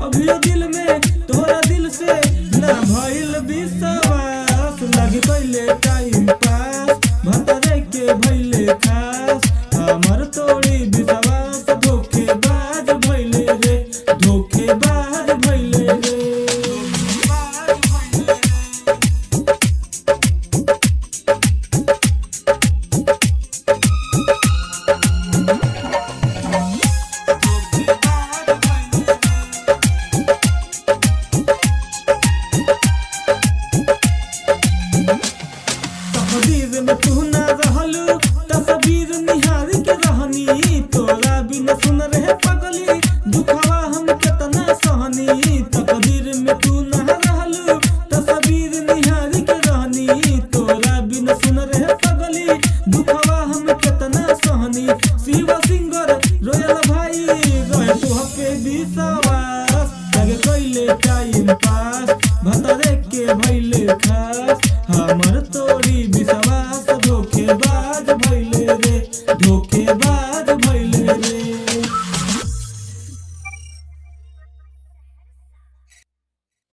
अभी दिल में तोरा दिल से ना भइल विश्वास। लगे पहले टाइम पास भतरे के भइले खास, हमर तोड़ी विश्वास। धोखेबाज भइले रे, धोखेबाज भइले रे। तकदीर में तू ना रहलू, तस्वीर निहार के रहनी। तोरा बिना सुन रहे पगली, दुखवा हम कितना सहनी। तकदीर में तू ना रहलू, तस्वीर निहार के रहनी। तोरा बिना सुन रहे पगली, दुखवा हम